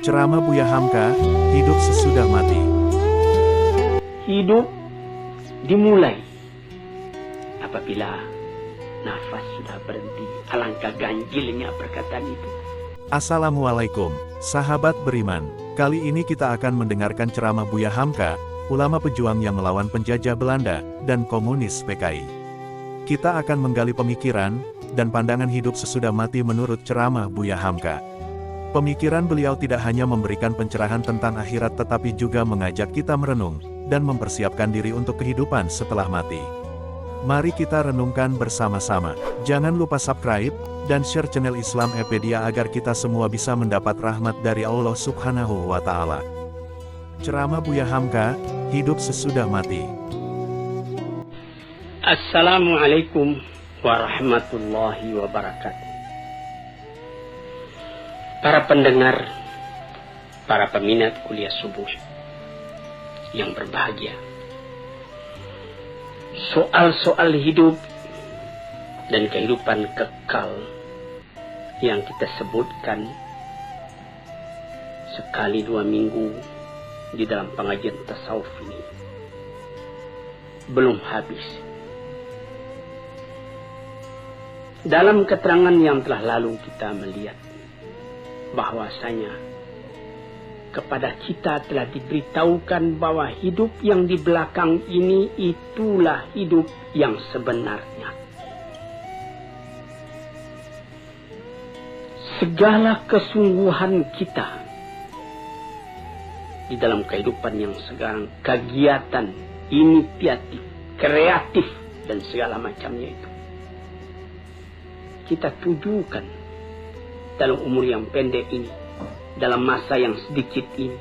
Ceramah Buya Hamka, hidup sesudah mati. Hidup dimulai apabila nafas sudah berhenti. Alangkah ganjilnya perkataan itu. Assalamualaikum, sahabat beriman. Kali ini kita akan mendengarkan ceramah Buya Hamka, ulama pejuang yang melawan penjajah Belanda dan komunis PKI. Kita akan menggali pemikiran dan pandangan hidup sesudah mati menurut ceramah Buya Hamka. Pemikiran beliau tidak hanya memberikan pencerahan tentang akhirat tetapi juga mengajak kita merenung dan mempersiapkan diri untuk kehidupan setelah mati. Mari kita renungkan bersama-sama. Jangan lupa subscribe dan share channel Islampedia agar kita semua bisa mendapat rahmat dari Allah Subhanahu wa Ta'ala. Ceramah Buya Hamka, hidup sesudah mati. Assalamualaikum warahmatullahi wabarakatuh. Para pendengar, para peminat kuliah subuh yang berbahagia. Soal-soal hidup dan kehidupan kekal yang kita sebutkan sekali 2 minggu di dalam pengajian tasawuf ini belum habis. Dalam keterangan yang telah lalu kita melihat bahwasanya kepada kita telah diberitahukan bahwa hidup yang di belakang ini itulah hidup yang sebenarnya. Segala kesungguhan kita di dalam kehidupan yang sekarang, kegiatan, inisiatif, kreatif, dan segala macamnya itu, kita tujukan dalam umur yang pendek ini, dalam masa yang sedikit ini,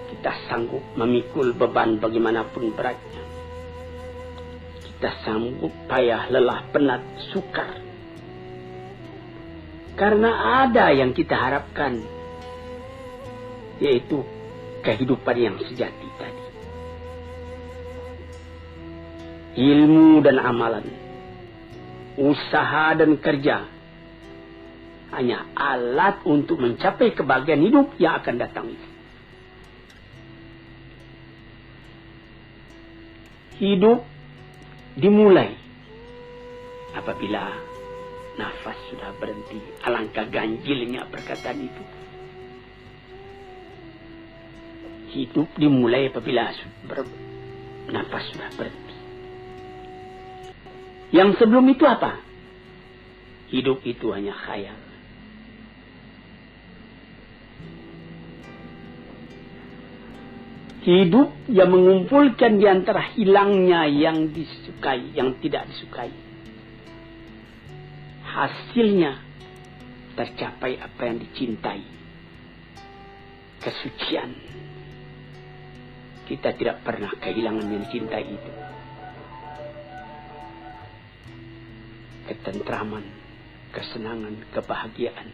kita sanggup memikul beban bagaimanapun beratnya. Kita sanggup payah, lelah, penat, sukar. Karena ada yang kita harapkan, yaitu kehidupan yang sejati tadi. Ilmu dan amalan, usaha dan kerja, hanya alat untuk mencapai kebahagiaan hidup yang akan datang itu. Hidup dimulai apabila nafas sudah berhenti. Alangkah ganjilnya perkataan itu. Hidup dimulai apabila nafas sudah berhenti. Yang sebelum itu apa? Hidup itu hanya khayal. Hidup yang mengumpulkan di antara hilangnya yang disukai, yang tidak disukai. Hasilnya tercapai apa yang dicintai. Kesucian. Kita tidak pernah kehilangan yang dicintai itu. Ketentraman, kesenangan, kebahagiaan.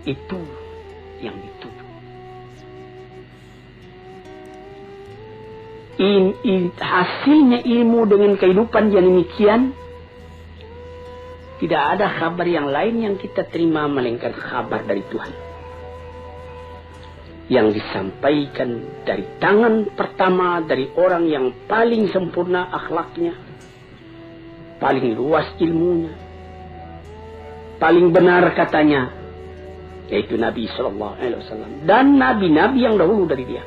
Itu yang dituju. Hasilnya ilmu dengan kehidupan yang demikian, tidak ada kabar yang lain yang kita terima melainkan kabar dari Tuhan, yang disampaikan dari tangan pertama dari orang yang paling sempurna akhlaknya, paling luas ilmunya, paling benar katanya, yaitu Nabi SAW dan nabi-nabi yang dahulu dari dia.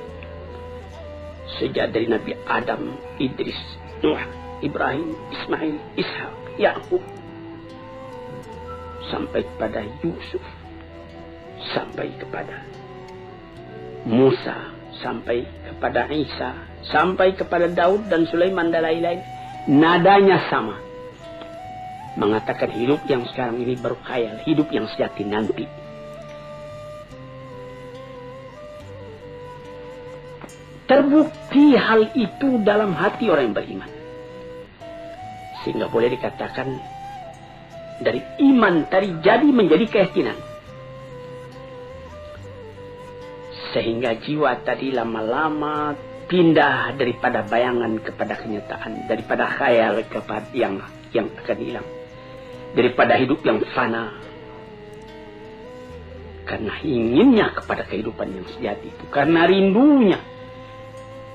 Sejak dari Nabi Adam, Idris, Nuh, Ibrahim, Ismail, Ishak, Yakub, sampai kepada Yusuf, sampai kepada Musa, sampai kepada Isa, sampai kepada Daud dan Sulaiman dan lain-lain. Nadanya sama. Mengatakan hidup yang sekarang ini baru khayal, hidup yang sejati nanti. Terbukti hal itu dalam hati orang yang beriman. Sehingga boleh dikatakan dari iman tadi jadi menjadi keyakinan. Sehingga jiwa tadi lama-lama pindah daripada bayangan kepada kenyataan, daripada khayal kepada yang akan hilang. daripada hidup yang fana. Karena inginnya kepada kehidupan yang sejati itu. Karena rindunya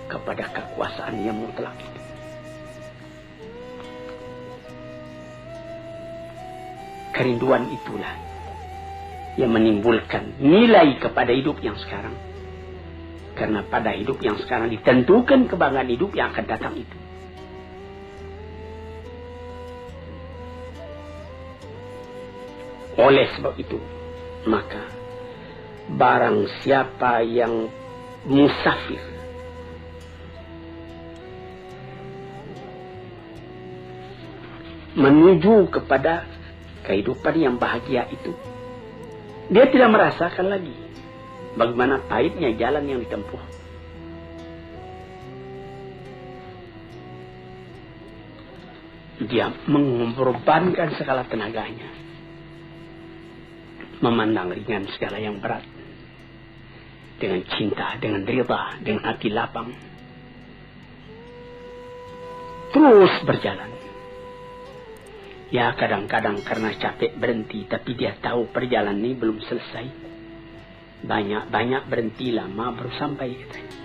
kepada kekuasaan yang mutlak itu. Kerinduan itulah yang menimbulkan nilai kepada hidup yang sekarang. Karena pada hidup yang sekarang ditentukan kebanggaan hidup yang akan datang itu. Oleh sebab itu, maka barang siapa yang musafir menuju kepada kehidupan yang bahagia itu, dia tidak merasakan lagi bagaimana pahitnya jalan yang ditempuh. Dia mengorbankan segala tenaganya, memandang ringan segala yang berat, dengan cinta, dengan rida, dengan hati lapang, terus berjalan. Ya kadang-kadang karena capek berhenti, tapi dia tahu perjalanan ini belum selesai. Banyak berhenti lama baru sampai katanya.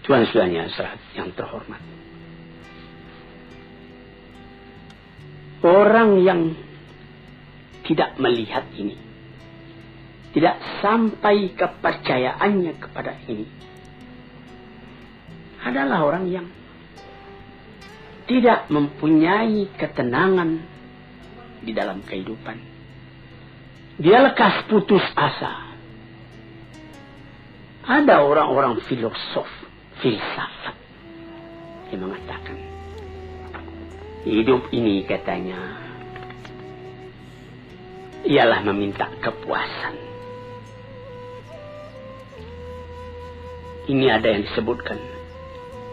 Tuan-tuannya saat yang terhormat, orang yang tidak melihat ini, tidak sampai kepercayaannya kepada ini, adalah orang yang tidak mempunyai ketenangan di dalam kehidupan. Dia lekas putus asa. Ada orang-orang filsafat yang mengatakan, hidup ini katanya ialah meminta kepuasan. Ini ada yang disebutkan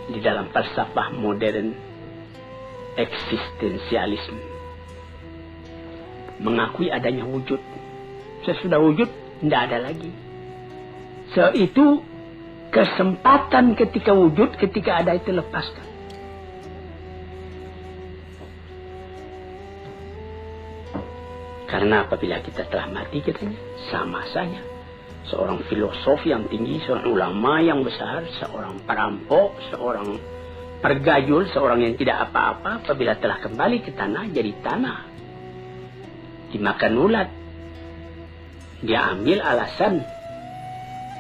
di dalam falsafah modern, eksistensialisme. Mengakui adanya wujud. Sesudah wujud, tidak ada lagi. Itu kesempatan ketika wujud, ketika ada itu lepaskan. Karena apabila kita telah mati katanya, sama saja. Seorang filosof yang tinggi, seorang ulama yang besar, seorang perampok, seorang pergayul, seorang yang tidak apa-apa, apabila telah kembali ke tanah, jadi tanah. Dimakan ulat. Dia ambil alasan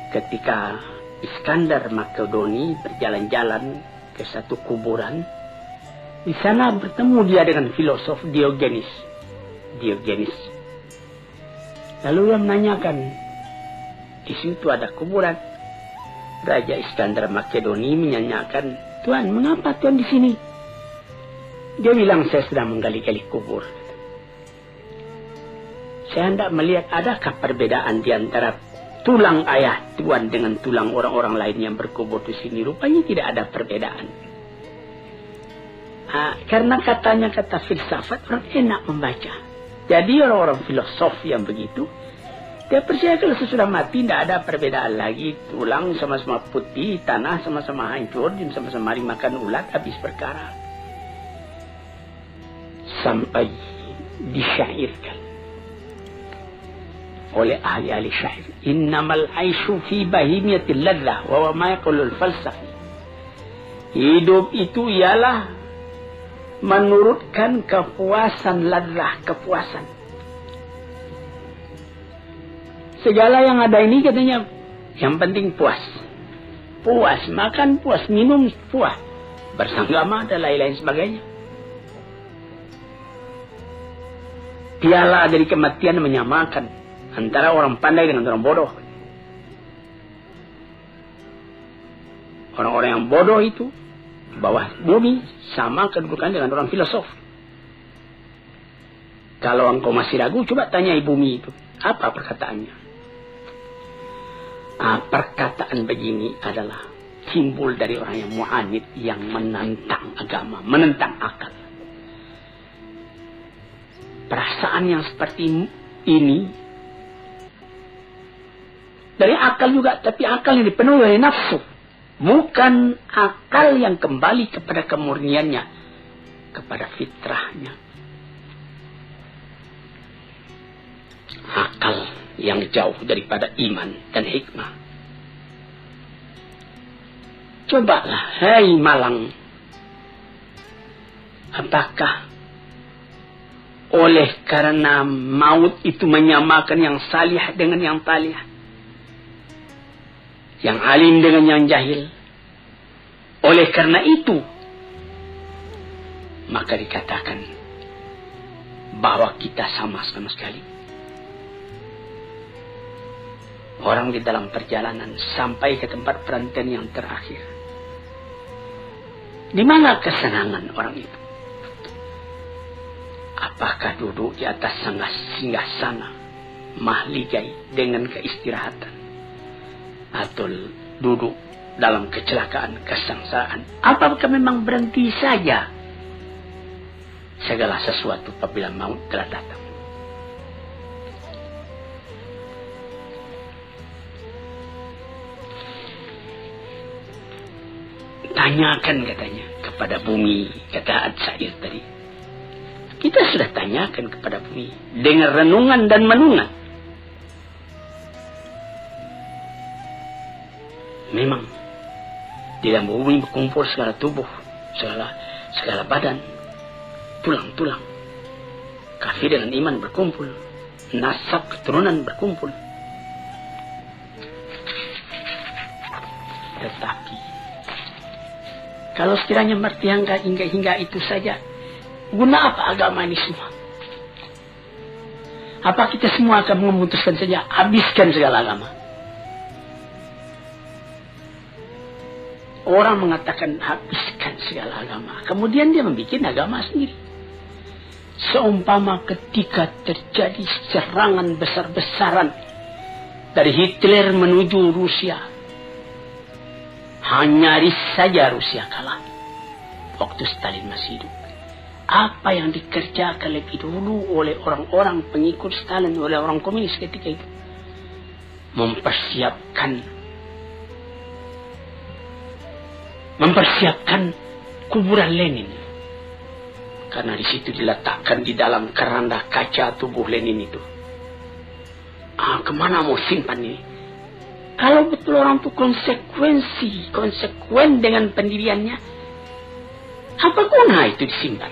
ketika Iskandar Makedoni berjalan-jalan ke satu kuburan. Di sana bertemu dia dengan filosof Diogenes. Lalu dia menanyakan, di situ ada kuburan. Raja Iskandar Makedoni menanyakan, Tuan, mengapa Tuan di sini? Dia bilang, saya sedang menggali-gali kubur. Saya hendak melihat adakah perbedaan di antara tulang ayah Tuan dengan tulang orang-orang lain yang berkubur di sini. Rupanya tidak ada perbedaan. Karena katanya kata filsafat, orang enak membaca. Jadi orang-orang filosof yang begitu, dia percaya kalau sesudah mati tidak ada perbedaan lagi. Tulang sama-sama putih, tanah sama-sama hancur, sama-sama mari makan ulat, habis perkara. Sampai disyairkan oleh ahli-ahli syair, innamal aisyu fi bahimiyatil ladzah wa ma yaqulul falsafi. Hidup itu ialah menurutkan kepuasan ladzah, kepuasan. Segala yang ada ini katanya, yang penting puas. Puas makan, puas minum, puas bersanggama dan lain-lain sebagainya. Piala dari kematian menyamakan antara orang pandai dengan orang bodoh. Orang-orang yang bodoh itu di bawah bumi sama kedudukan dengan orang filosof. Kalau engkau masih ragu, coba tanyai bumi itu. Apa perkataannya? Perkataan begini adalah timbul dari orang yang mu'anid, yang menentang agama, menentang akal. Perasaan yang seperti ini dari akal juga, tapi akal yang dipenuhi oleh nafsu. Bukan akal yang kembali kepada kemurniannya, kepada fitrahnya. Akal yang jauh daripada iman dan hikmah. Cobalah, hai Malang, apakah oleh karena maut itu menyamakan yang salih dengan yang talih, yang alim dengan yang jahil? Oleh karena itu, maka dikatakan bahwa kita sama sekali. Orang di dalam perjalanan sampai ke tempat perantauan yang terakhir. Di mana kesenangan orang itu? Apakah duduk di atas singgasana mahligai dengan keistirahatan, atau duduk dalam kecelakaan, kesengsaraan? Apakah memang berhenti saja segala sesuatu apabila maut telah datang? Tanyakan katanya kepada bumi, kata Ad-Sa'ir tadi. Kita sudah tanyakan kepada bumi dengan renungan dan menungan. Memang di dalam bumi berkumpul segala tubuh, segala badan, tulang-tulang. Kafir dengan iman berkumpul, nasab keturunan berkumpul. Tetapi kalau sekiranya mertiangga hingga itu saja, guna apa agama ini semua? Apa kita semua akan memutuskan saja habiskan segala agama? Orang mengatakan habiskan segala agama, kemudian dia membuat agama sendiri. Seumpama ketika terjadi serangan besar-besaran dari Hitler menuju Rusia, nyaris saja Rusia kalah waktu Stalin masih hidup. Apa yang dikerjakan lebih dulu oleh orang-orang pengikut Stalin, oleh orang komunis ketika itu? Mempersiapkan kuburan Lenin. Karena di situ diletakkan di dalam keranda kaca tubuh Lenin itu. Kemana mau simpan ini? Kalau betul orang itu konsekuen dengan pendiriannya, apa guna itu disimpan?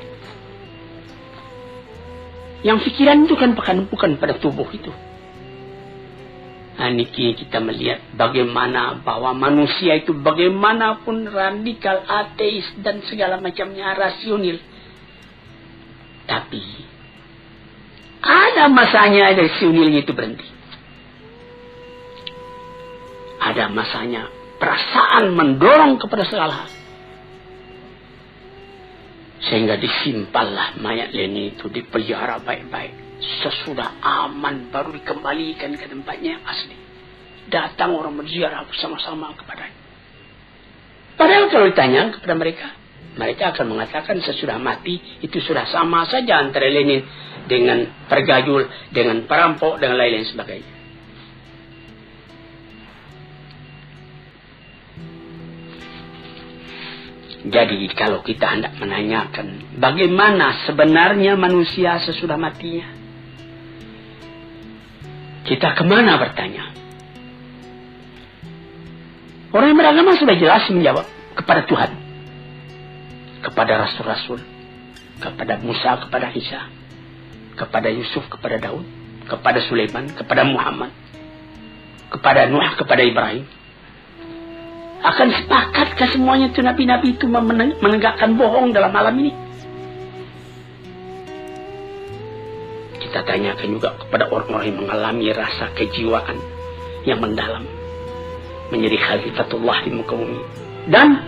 Yang pikiran itu kan bukan pada tubuh itu. Niki kita melihat bagaimana bahwa manusia itu bagaimanapun radikal, ateis dan segala macamnya rasional. Tapi ada masanya rasionalnya itu berhenti. Ada masanya perasaan mendorong kepada segala hal. Sehingga disimpanlah mayat Lenin itu, dipelihara baik-baik. Sesudah aman baru dikembalikan ke tempatnya yang asli. Datang orang berziarah bersama-sama kepadanya. Padahal kalau ditanya kepada mereka, mereka akan mengatakan sesudah mati itu sudah sama saja antara Lenin dengan pergajul, dengan perampok, dengan lain-lain sebagainya. Jadi kalau kita hendak menanyakan bagaimana sebenarnya manusia sesudah matinya, kita kemana bertanya? Orang yang beragama sudah jelas menjawab kepada Tuhan, kepada Rasul-Rasul, kepada Musa, kepada Isa, kepada Yusuf, kepada Daud, kepada Sulaiman, kepada Muhammad, kepada Nuh, kepada Ibrahim. Akan sepakatkah semuanya itu nabi-nabi itu menegakkan bohong dalam alam ini? Kita tanyakan juga kepada orang-orang yang mengalami rasa kejiwaan yang mendalam, menjadi khalifatullah di muka bumi. Dan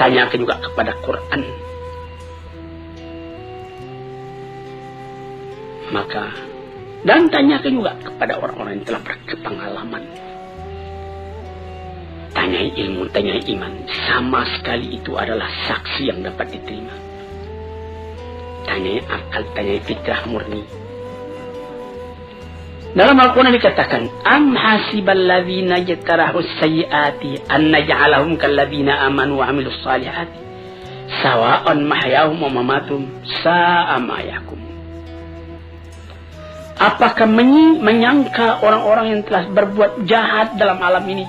tanyakan juga kepada Quran. Dan tanyakan juga kepada orang-orang yang telah berpengalaman. Tanyai ilmu, tanyai iman. Sama sekali itu adalah saksi yang dapat diterima. Tanyai akal, tanyai fitrah murni. Dalam Al-Quran dikatakan, Am hasibal ladzina jatarahu sayyiati an naj'alahum kal ladzina amanu wa amilus salihati sawa'an mahyahum wa mamatum sa'a ma yahkum. Apakah menyangka orang-orang yang telah berbuat jahat dalam alam ini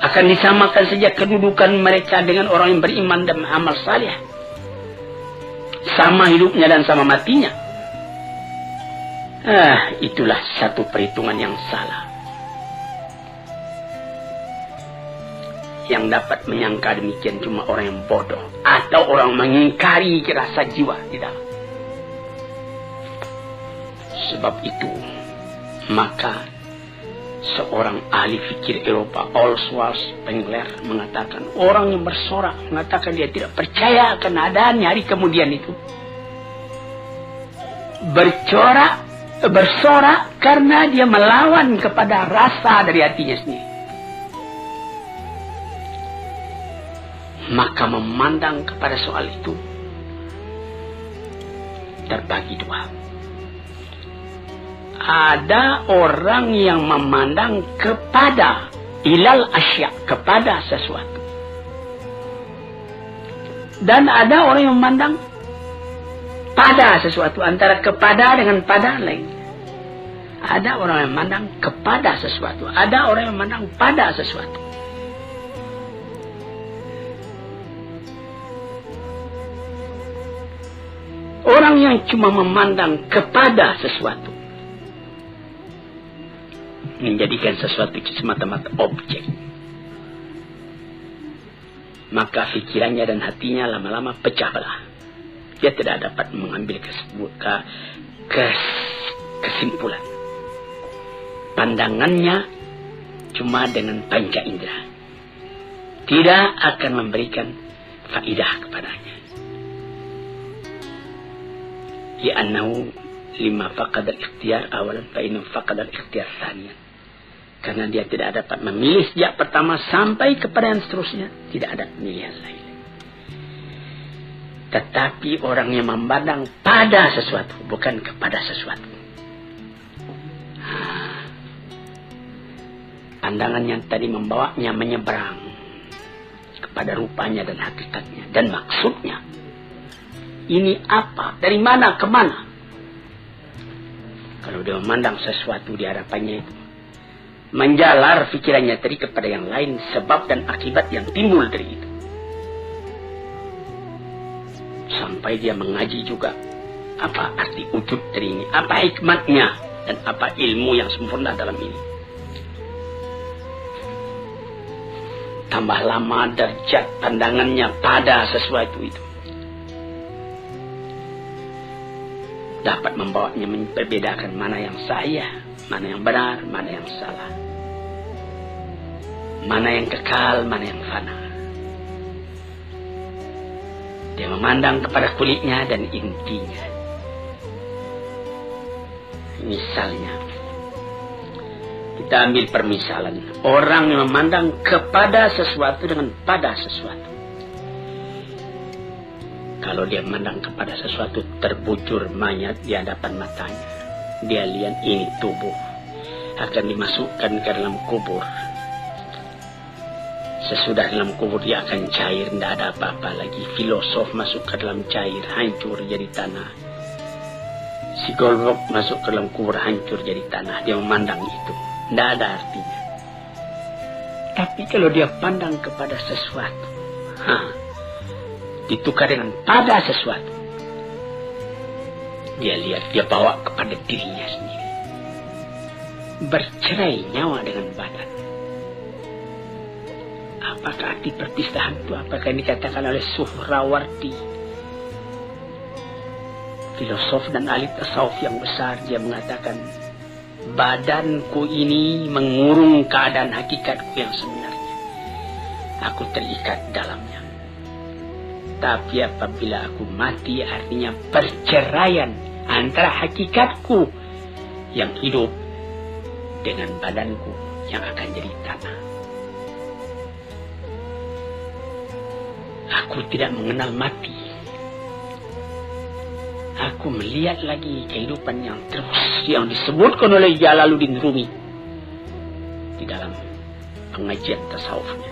akan disamakan saja kedudukan mereka dengan orang yang beriman dan amal salih? Sama hidupnya dan sama matinya. Itulah satu perhitungan yang salah. Yang dapat menyangka demikian cuma orang yang bodoh atau orang mengingkari rasa jiwa di dalam. Sebab itu, maka seorang ahli fikir Eropa, Oswald Spengler, mengatakan orang yang bersorak, mengatakan dia tidak percaya akan adanya hari kemudian itu, bersorak karena dia melawan kepada rasa dari hatinya sendiri. Maka memandang kepada soal itu terbagi dua. Ada orang yang memandang kepada ilal asya, kepada sesuatu. Dan ada orang yang memandang pada sesuatu, antara kepada dengan pada lain. Ada orang yang memandang kepada sesuatu, ada orang yang memandang pada sesuatu. Orang yang cuma memandang kepada sesuatu, menjadikan sesuatu semata-mata objek, maka pikirannya dan hatinya lama-lama pecah belah. Dia tidak dapat mengambil kesimpulan. Pandangannya cuma dengan panca indera, tidak akan memberikan faidah kepadanya. Li'annahu lima faqad al-ikhtiyar awalan fa innahu faqad al-ikhtiyar tsaniyan. Karena dia tidak dapat memilih sejak pertama sampai kepada yang seterusnya, tidak ada pilihan lain. Tetapi orang yang memandang pada sesuatu, bukan kepada sesuatu. Pandangan yang tadi membawanya menyeberang kepada rupanya dan hakikatnya dan maksudnya. Ini apa? Dari mana ke mana? Kalau dia memandang sesuatu di hadapannya itu, menjalar pikirannya tadi kepada yang lain, sebab dan akibat yang timbul dari itu. Sampai dia mengaji juga apa arti wujud dari ini, apa hikmatnya, dan apa ilmu yang sempurna dalam ini. Tambah lama derajat pandangannya pada sesuatu itu, dapat membawanya memperbedakan mana yang sahih, mana yang benar, mana yang salah, mana yang kekal, mana yang fana. Dia memandang kepada kulitnya dan intinya. Misalnya, kita ambil permisalan orang yang memandang kepada sesuatu dengan pada sesuatu. Kalau dia memandang kepada sesuatu, terbujur mayat di hadapan matanya, dia lihat ini tubuh akan dimasukkan ke dalam kubur. Sesudah dalam kubur dia akan cair, tidak ada apa-apa lagi. Filosof masuk ke dalam cair, hancur jadi tanah. Psikolog masuk ke dalam kubur, hancur jadi tanah. Dia memandang itu, tidak ada artinya. Tapi kalau dia pandang kepada sesuatu, ditukar dengan pada sesuatu, dia lihat, dia bawa kepada dirinya sendiri. Bercerai nyawa dengan badan. Apakah arti perpisahan itu? Apakah yang dikatakan oleh Suhrawardi, filosof dan ahli tasawuf yang besar? Dia mengatakan, badanku ini mengurung keadaan hakikatku yang sebenarnya. Aku terikat dalamnya. Tapi apabila aku mati, artinya perceraian antara hakikatku yang hidup dengan badanku yang akan jadi tanah. Aku tidak mengenal mati. Aku aku melihat lagi kehidupan yang terus yang disebutkan oleh Jalaluddin Rumi di dalam pengajian tasawufnya,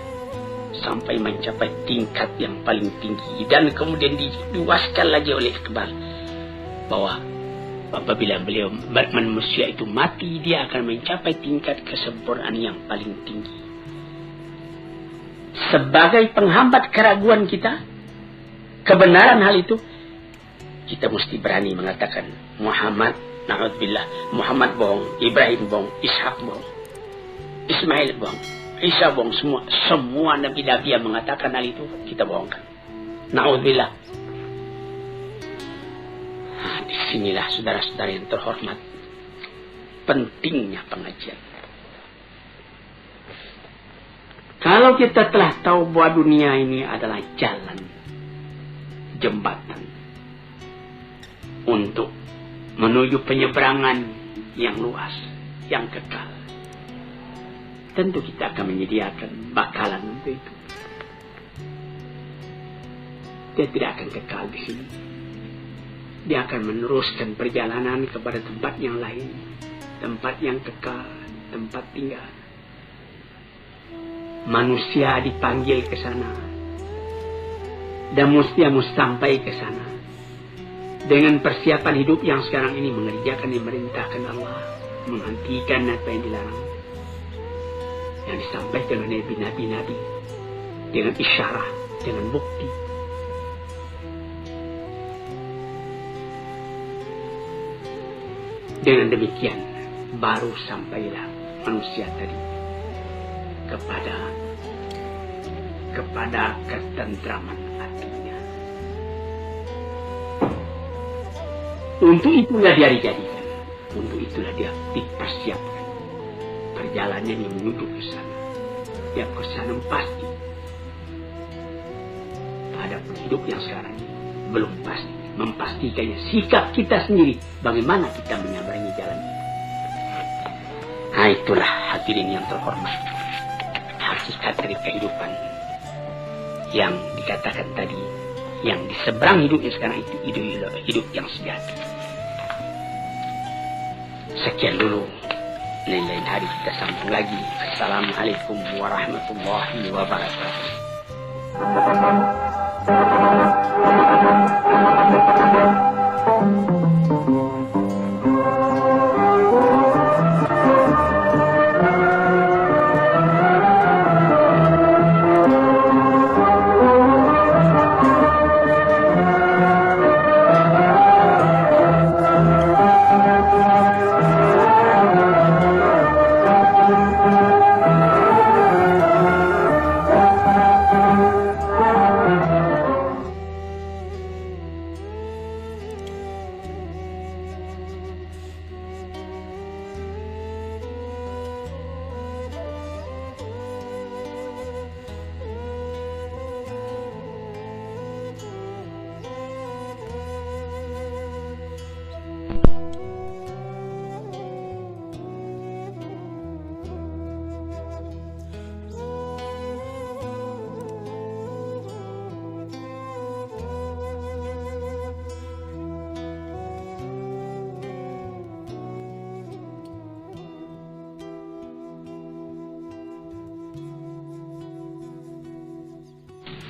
sampai mencapai tingkat yang paling tinggi, dan kemudian diluaskan lagi oleh Iqbal bahwa apabila beliau manusia itu mati, dia akan mencapai tingkat kesempurnaan yang paling tinggi. Sebagai penghambat keraguan kita, kebenaran hal itu, kita mesti berani mengatakan Muhammad, na'udzubillah, Muhammad bohong, Ibrahim bohong, Ishak bohong, Ismail bohong, Isa bohong, semua nabi-nabi yang mengatakan hal itu kita bohongkan. Na'udzubillah. Nah, disinilah saudara-saudara yang terhormat, pentingnya pengajian. Kalau kita telah tahu bahwa dunia ini adalah jalan, jembatan untuk menuju penyeberangan yang luas, yang kekal, tentu kita akan menyediakan bakalan untuk itu. Dia tidak akan kekal di sini. Dia akan meneruskan perjalanan kepada tempat yang lain, tempat yang kekal, tempat tinggal. Manusia dipanggil ke sana, dan mesti sampai ke sana dengan persiapan hidup yang sekarang ini, mengerjakan yang dimerintahkan Allah, menghentikan apa yang dilarang, yang disampaikan oleh nabi-nabi dengan isyarat, dengan bukti. Dengan demikian baru sampailah manusia tadi kepada ketentraman hatinya. Untuk itulah dia dijadikan, untuk itulah dia dipersiapkan perjalanan yang menuju ke sana. Dia ke sana pasti. Adapun hidup yang sekarang ini belum pasti. Memastikannya sikap kita sendiri, bagaimana kita menyeberangi jalan itu. Nah, itulah hadirin yang terhormat, hakikat dari kehidupan yang dikatakan tadi, yang di seberang hidupnya sekarang itu hidup yang sejati. Sekian dulu, lain-lain hari kita sambung lagi. Assalamualaikum warahmatullahi wabarakatuh.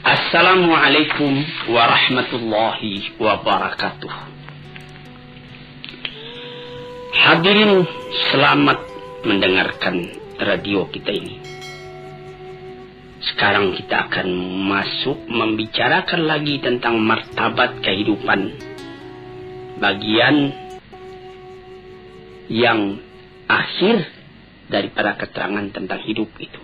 Assalamualaikum warahmatullahi wabarakatuh. Hadirin, selamat mendengarkan radio kita ini. Sekarang kita akan masuk membicarakan lagi tentang martabat kehidupan, bagian yang akhir daripada keterangan tentang hidup itu.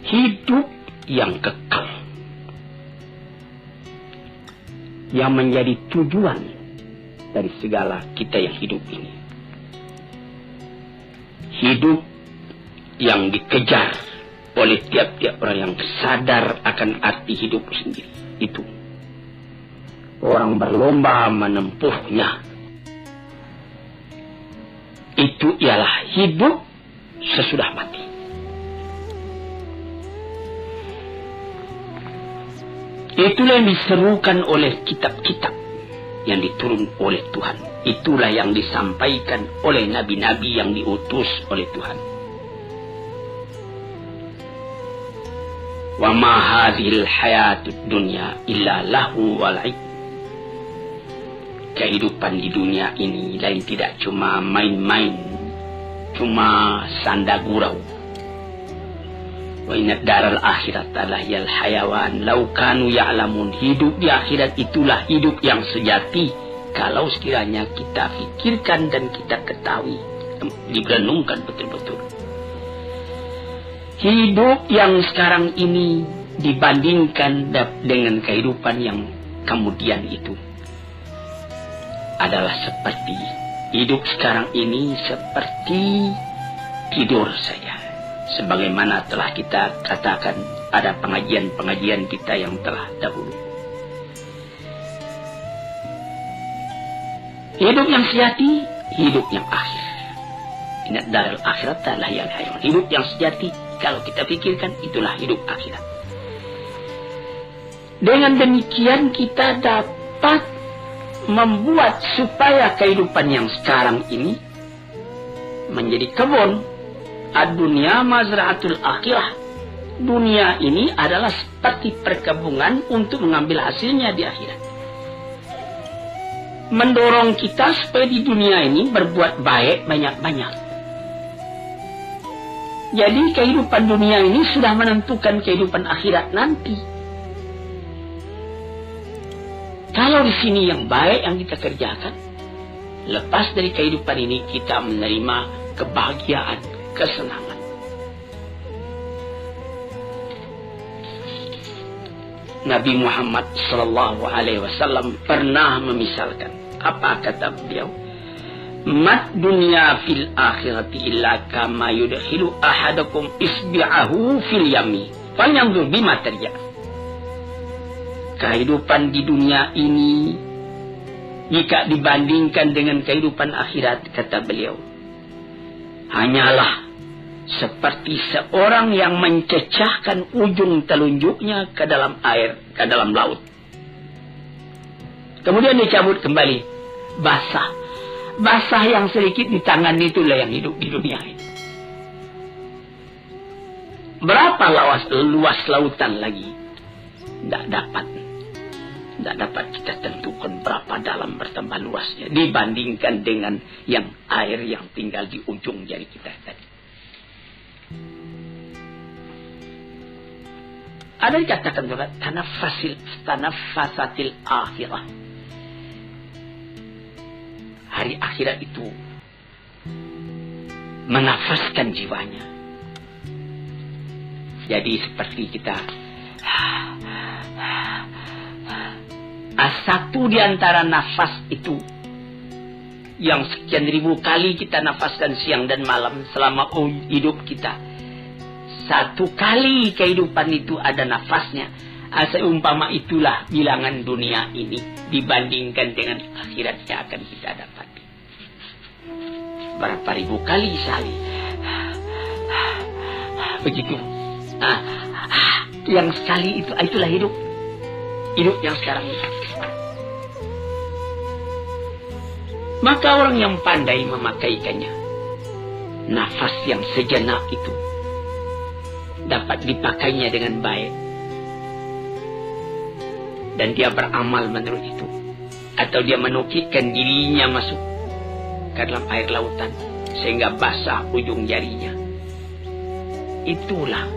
Hidup yang kekal, yang menjadi tujuan dari segala kita yang hidup ini. Hidup yang dikejar oleh tiap-tiap orang yang sadar akan arti hidup sendiri. Itu orang berlomba menempuhnya. Itu ialah hidup sesudah mati. Itulah yang diserukan oleh kitab-kitab yang diturun oleh Tuhan. Itulah yang disampaikan oleh nabi-nabi yang diutus oleh Tuhan. Wa ma hadhil hayatud dunya illa lahu wa la'ib. Kehidupan di dunia ini lain tidak cuma main-main, cuma sanda gurau. Wa inna daral akhirat lahiyal hayawan law kanu ya'lamun. Hidup di akhirat itulah hidup yang sejati kalau sekiranya kita fikirkan dan kita ketahui, direnungkan betul-betul. Hidup yang sekarang ini dibandingkan dengan kehidupan yang kemudian itu adalah seperti hidup sekarang ini seperti tidur saja. Sebagaimana telah kita katakan pada pengajian-pengajian kita yang telah dahulu. Hidup yang sejati, hidup yang akhir. Ingat darul akhirat lahiyal hayawan. Hidup yang sejati, kalau kita pikirkan, itulah hidup akhirat. Dengan demikian kita dapat membuat supaya kehidupan yang sekarang ini menjadi kebun. Ad-dunya mazra'atul akhirah. Dunia ini adalah seperti perkebunan untuk mengambil hasilnya di akhirat. Mendorong kita supaya di dunia ini berbuat baik banyak-banyak. Jadi kehidupan dunia ini sudah menentukan kehidupan akhirat nanti. Kalau di sini yang baik yang kita kerjakan, lepas dari kehidupan ini kita menerima kebahagiaan, kesenangan. Nabi Muhammad sallallahu alaihi wasallam pernah memisalkan, apa kata beliau? Mat dunya fil akhirati illa kama yudkhilu ahadakum isbi'ahu fil yami falyanzur bima tarja. Kehidupan di dunia ini jika dibandingkan dengan kehidupan akhirat, kata beliau, hanyalah seperti seorang yang mencecahkan ujung telunjuknya ke dalam air, ke dalam laut. Kemudian dicabut kembali, basah. Basah yang sedikit di tangan itulah yang hidup di dunia ini. Berapa luas lautan lagi? Tidak dapat kita tentukan berapa dalam bertambah luasnya dibandingkan dengan yang air yang tinggal di ujung jari kita tadi. Ada dikatakan juga tanaffasatil akhirah. Hari akhirat itu menafaskan jiwanya. Jadi seperti kita satu di antara nafas itu yang sekian ribu kali kita nafaskan siang dan malam selama hidup kita. Satu kali kehidupan itu ada nafasnya. Seumpama itulah bilangan dunia ini dibandingkan dengan akhirat yang akan kita dapati. Berapa ribu kali sehari. Begitu. Yang sekali itu, itulah hidup. Hidup yang sekarang ini. Maka orang yang pandai memakaikannya, nafas yang sejenak itu dapat dipakainya dengan baik, dan dia beramal menurut itu, atau dia menukikkan dirinya masuk ke dalam air lautan sehingga basah ujung jarinya. Itulah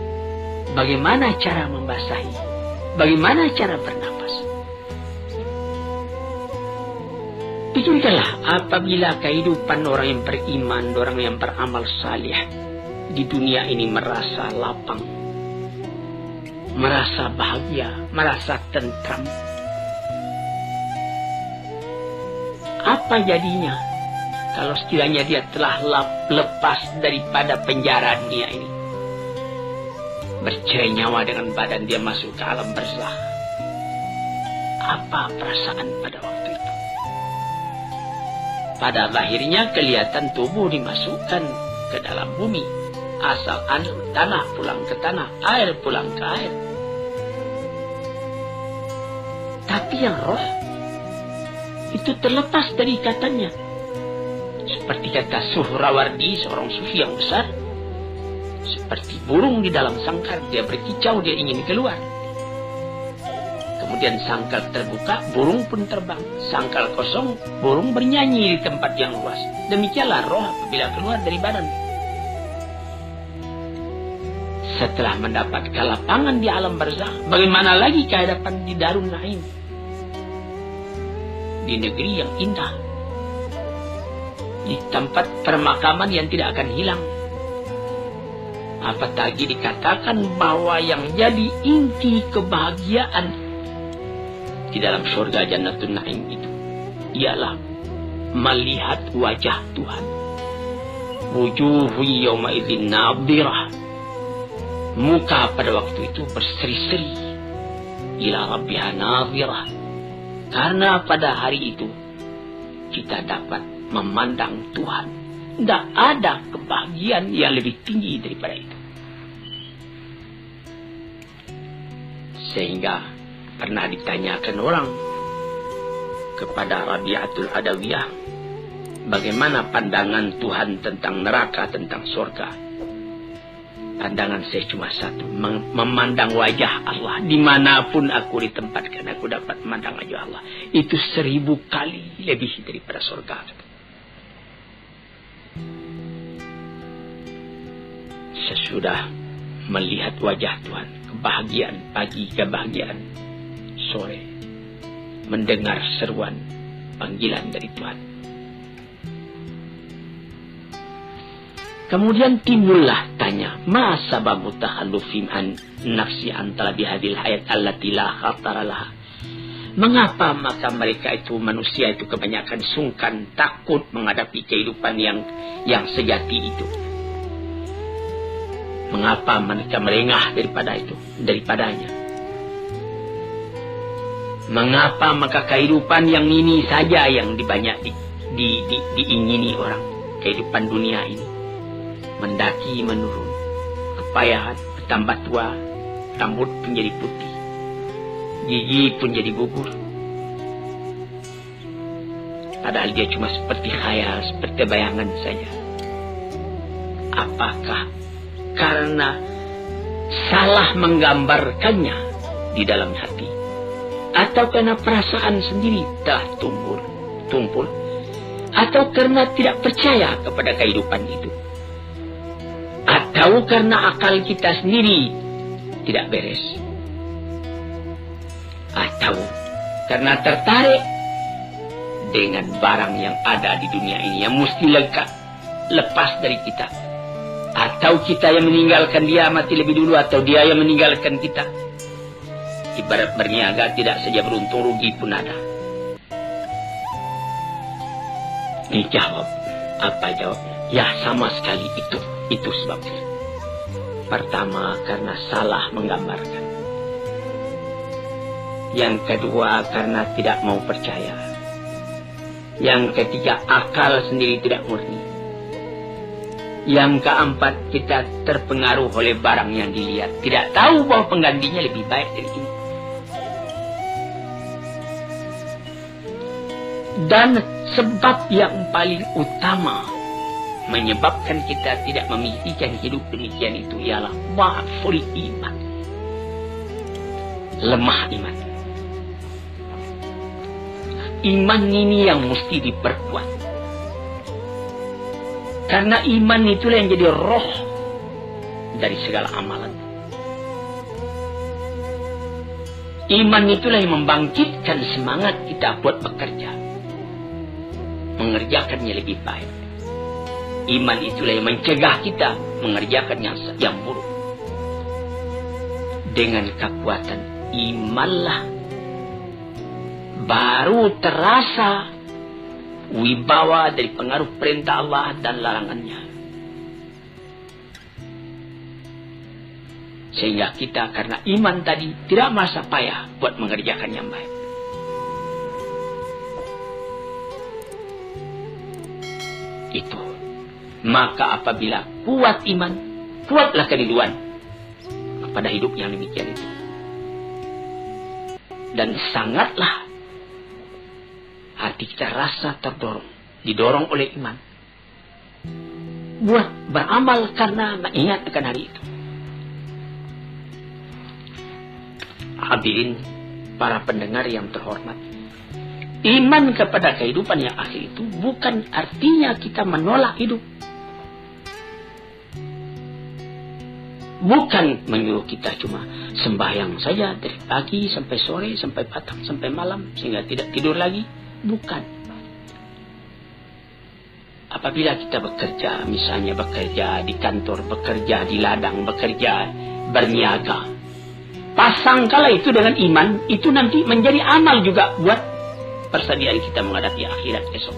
bagaimana cara membasahi, bagaimana cara bernafas. Pikirkanlah, apabila kehidupan orang yang beriman, orang yang beramal salih di dunia ini merasa lapang, merasa bahagia, merasa tentram, apa jadinya kalau sekiranya dia telah lepas daripada penjara dunia ini, bercerai nyawa dengan badan dia masuk ke alam barzakh? Apa perasaan pada waktu itu? Pada lahirnya kelihatan tubuh dimasukkan ke dalam bumi, asal tanah pulang ke tanah, air pulang ke air. Tapi yang roh itu terlepas dari ikatannya. Seperti kata Suhrawardi, seorang sufi yang besar, seperti burung di dalam sangkar, dia berkicau, dia ingin keluar. Kemudian sangkar terbuka, burung pun terbang. Sangkar kosong, burung bernyanyi di tempat yang luas. Demikianlah roh apabila keluar dari badan. Setelah mendapat kelapangan di alam barzakh, bagaimana lagi kehadapan di Darun Naim, di negeri yang indah, di tempat permakaman yang tidak akan hilang. Apalagi dikatakan bahwa yang jadi inti kebahagiaan di dalam surga Jannatul Naim itu ialah melihat wajah Tuhan. Wujuhu yawma idzin nadhirah. Muka pada waktu itu berseri-seri. Ila rabbiha nadhirah. Karena pada hari itu kita dapat memandang Tuhan. Tidak ada kebahagiaan yang lebih tinggi daripada itu. Sehingga pernah ditanyakan orang kepada Rabi'atul Adawiyah, bagaimana pandangan Tuhan tentang neraka, tentang surga. Pandangan saya cuma satu, memandang wajah Allah. Dimanapun aku ditempatkan, aku dapat memandang wajah Allah. Itu 1000 kali lebih daripada surga. Sesudah melihat wajah Tuhan, kebahagiaan pagi, kebahagiaan sore, mendengar seruan panggilan dari Tuhan. Kemudian timbullah tanya, ma sababu takhallufin an nafsi antara bihadil hayat allati la khatara laha. Mengapa maka mereka itu, manusia itu kebanyakan sungkan, takut menghadapi kehidupan yang sejati itu? Mengapa mereka melengah daripadanya? Mengapa maka kehidupan yang ini saja yang diingini orang, kehidupan dunia ini? Mendaki menurun, kepayahan, bertambah tua, rambut pun jadi putih, gigi pun jadi gugur. Padahal dia cuma seperti khayal, seperti bayangan saja. Apakah karena salah menggambarkannya di dalam hati, atau karena perasaan sendiri telah tumpul, atau karena tidak percaya kepada kehidupan itu, atau karena akal kita sendiri tidak beres, atau karena tertarik dengan barang yang ada di dunia ini yang mesti lepas dari kita, atau kita yang meninggalkan dia mati lebih dulu, atau dia yang meninggalkan kita. Ibarat berniaga, tidak saja beruntung, rugi pun ada. Ini jawab. Apa jawabnya? Ya, sama sekali itu sebabnya. Pertama, karena salah menggambarkan. Yang kedua, karena tidak mau percaya. Yang ketiga, akal sendiri tidak murni. Yang keempat, kita terpengaruh oleh barang yang dilihat, tidak tahu bahwa penggantinya lebih baik dari ini. Dan sebab yang paling utama menyebabkan kita tidak memikirkan hidup demikian itu ialah dhaful iman, lemah iman. Iman ini yang mesti diperkuat, karena iman itulah yang jadi roh dari segala amalan. Iman itulah yang membangkitkan semangat kita buat bekerja, mengerjakannya lebih baik. Iman itulah yang mencegah kita mengerjakan yang buruk. Dengan kekuatan imanlah baru terasa wibawa dari pengaruh perintah Allah dan larangannya. Sehingga kita karena iman tadi tidak merasa payah buat mengerjakan yang baik. Itu. Maka apabila kuat iman, kuatlah kerinduan kepada hidup yang demikian itu. dan sangatlah hati kita rasa didorong oleh iman buat beramal karena mengingat akan hari itu. Hadirin para pendengar yang terhormat, iman kepada kehidupan yang akhir itu bukan artinya kita menolak hidup. Bukan menyuruh kita cuma sembahyang saja dari pagi sampai sore, sampai petang, sampai malam, sehingga tidak tidur lagi. Bukan. Apabila kita bekerja, misalnya bekerja di kantor, bekerja di ladang, bekerja berniaga, pasangkala itu dengan iman, itu nanti menjadi amal juga buat persediaan kita menghadapi akhirat esok.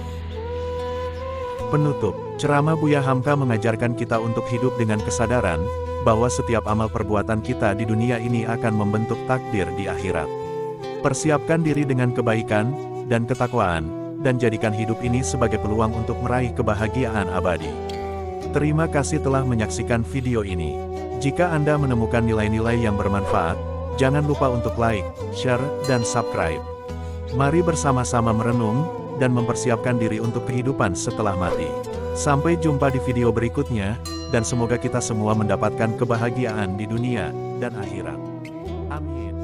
Penutup, ceramah Buya Hamka mengajarkan kita untuk hidup dengan kesadaran bahwa setiap amal perbuatan kita di dunia ini akan membentuk takdir di akhirat. Persiapkan diri dengan kebaikan dan ketakwaan, dan jadikan hidup ini sebagai peluang untuk meraih kebahagiaan abadi. Terima kasih telah menyaksikan video ini. Jika Anda menemukan nilai-nilai yang bermanfaat, jangan lupa untuk like, share, dan subscribe. Mari bersama-sama merenung dan mempersiapkan diri untuk kehidupan setelah mati. Sampai jumpa di video berikutnya, dan semoga kita semua mendapatkan kebahagiaan di dunia dan akhirat. Amin.